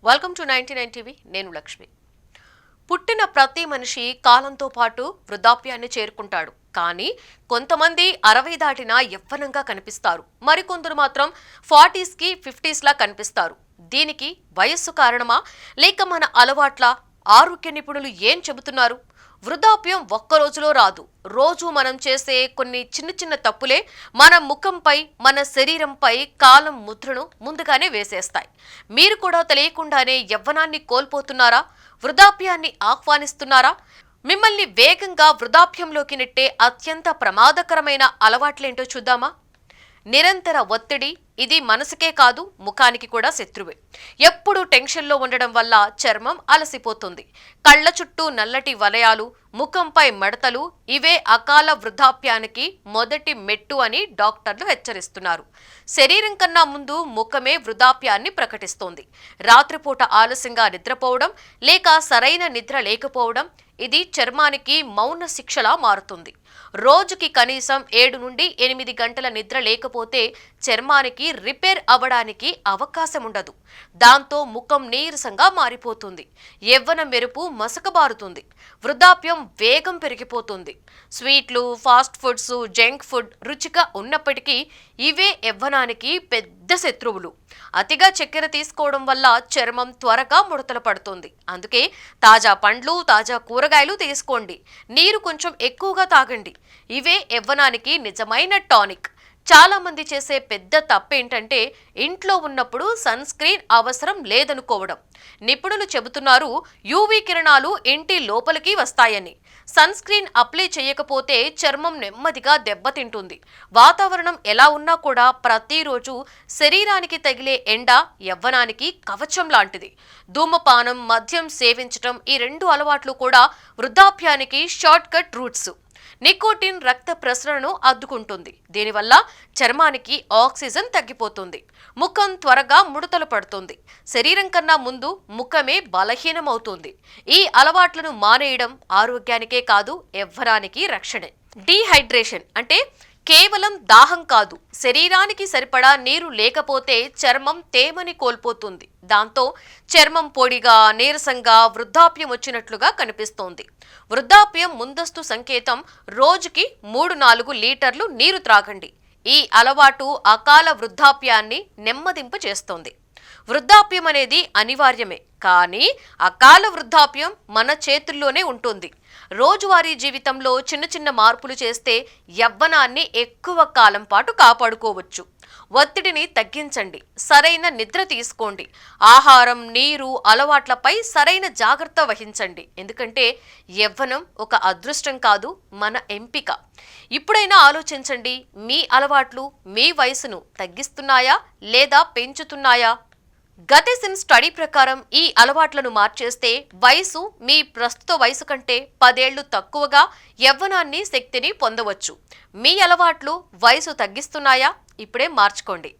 Welcome to 99 TV. నేను లక్ష్మి. పుట్టిన ప్రతి మనిషి కాలంతో పాటు వృద్ధాప్యాన్ని చేరుకుంటాడు. కానీ కొంతమంది 60 దాటినా యవ్వనంగా కనిపిస్తారు. మరికొందరు మాత్రం 40s కి 50s లా కనిపిస్తారు. దీనికి వయస్సు కారణమా లేక మన అలవాట్ల? ఆరోగ్య నిపుణులు ఏం చెబుతున్నారు? వృద్ధాప్యం ఒక్క రోజులో రాదు. రోజు మనం చేసే కొన్ని చిన్న చిన్న తప్పులే మన ముఖంపై, మన శరీరంపై కాలం ముద్రను ముందుగానే వేసేస్తాయి. మీరు కూడా తెలియకుండానే యవ్వనాన్ని కోల్పోతున్నారా? వృద్ధాప్యాన్ని ఆహ్వానిస్తున్నారా? మిమ్మల్ని వేగంగా వృద్ధాప్యంలోకి నెట్టే అత్యంత ప్రమాదకరమైన అలవాట్లేంటో చూద్దామా? నిరంతర ఒత్తిడి. ఇది మనసుకే కాదు, ముఖానికి కూడా శత్రువే. ఎప్పుడు టెన్షన్లో ఉండడం వల్ల చర్మం అలసిపోతుంది. కళ్ళ చుట్టూ నల్లటి వలయాలు, ముఖంపై మడతలు ఇవే అకాల వృద్ధాప్యానికి మొదటి మెట్టు అని డాక్టర్లు హెచ్చరిస్తున్నారు. శరీరం కన్నా ముందు ముఖమే వృద్ధాప్యాన్ని ప్రకటిస్తోంది. రాత్రిపూట ఆలస్యంగా నిద్రపోవడం లేక సరైన నిద్ర లేకపోవడం ఇది చర్మానికి మౌన శిక్షలా మారుతుంది. రోజుకి కనీసం 7 నుండి 8 గంటల నిద్ర లేకపోతే చర్మానికి రిపేర్ అవ్వడానికి అవకాశం ఉండదు. దాంతో ముఖం నీరసంగా మారిపోతుంది. యవ్వన మెరుపు మసకబారుతుంది. వృద్ధాప్యం వేగం పెరిగిపోతుంది. స్వీట్లు, ఫాస్ట్ ఫుడ్స్, జంక్ ఫుడ్ రుచిగా ఉన్నప్పటికీ ఇవే యవ్వనానికి పెద్ద శత్రువులు. అతిగా చక్కెర తీసుకోవడం వల్ల చర్మం త్వరగా ముడతలు పడుతుంది. అందుకే తాజా పండ్లు, తాజా కూరగాయలు తీసుకోండి. నీరు కొంచెం ఎక్కువగా తాగండి. ఇవే యవ్వనానికి నిజమైన టానిక్. చాలా మంది చేసే పెద్ద తప్పేంటంటే ఇంట్లో ఉన్నప్పుడు సన్ స్క్రీన్ అవసరం లేదనుకోవడం. నిపుణులు చెబుతున్నారు, యూవీ కిరణాలు ఇంటి లోపలికి వస్తాయని. సన్ స్క్రీన్ అప్లై చేయకపోతే చర్మం నెమ్మదిగా దెబ్బతింటుంది. వాతావరణం ఎలా ఉన్నా కూడా ప్రతిరోజు శరీరానికి తగిలే ఎండ యవ్వనానికి కవచం లాంటిది. ధూమపానం, మద్యం సేవించటం ఈ 2 అలవాట్లు కూడా వృద్ధాప్యానికి షార్ట్ కట్ రూట్స్. నికోటిన్ రక్త ప్రసరణను అడ్డుకుంటుంది. దీనివల్ల చర్మానికి ఆక్సిజన్ తగ్గిపోతుంది. ముఖం త్వరగా ముడతలు పడుతుంది. శరీరం కన్నా ముందు ముఖమే బలహీనమవుతుంది. ఈ అలవాట్లను మానేయడం ఆరోగ్యానికే కాదు, యవ్వనానికి రక్షణే. డీహైడ్రేషన్ అంటే కేవలం దాహం కాదు, శరీరానికి సరిపడా నీరు లేకపోతే చర్మం తేమని కోల్పోతుంది. దాంతో చర్మం పొడిగా, నీరసంగా, వృద్ధాప్యం వచ్చినట్లుగా కనిపిస్తోంది. వృద్ధాప్యం ముందస్తు సంకేతం. రోజుకి 3-4 లీటర్లు నీరు త్రాగండి. ఈ అలవాటు అకాల వృద్ధాప్యాన్ని నెమ్మదింపు చేస్తోంది. వృద్ధాప్యం అనేది అనివార్యమే, కానీ అకాల వృద్ధాప్యం మన చేతుల్లోనే ఉంటుంది. రోజువారీ జీవితంలో చిన్న చిన్న మార్పులు చేస్తే యవ్వనాన్ని ఎక్కువ కాలం పాటు కాపాడుకోవచ్చు. ఒత్తిడిని తగ్గించండి. సరైన నిద్ర తీసుకోండి. ఆహారం, నీరు అలవాట్లపై సరైన జాగ్రత్త వహించండి. ఎందుకంటే యవ్వనం ఒక అదృష్టం కాదు, మన ఎంపిక. ఇప్పుడైనా ఆలోచించండి, మీ అలవాట్లు మీ వయసును తగ్గిస్తున్నాయా లేదా పెంచుతున్నాయా? గతేసిన్ స్టడీ ప్రకారం ఈ అలవాట్లను మార్చేస్తే వయసు మీ ప్రస్తుత వయసు కంటే 10 ఏళ్లు తక్కువగా యవ్వనాన్ని, శక్తిని పొందవచ్చు. మీ అలవాట్లు వయసు తగ్గిస్తున్నాయా? ఇప్పుడే మార్చుకోండి.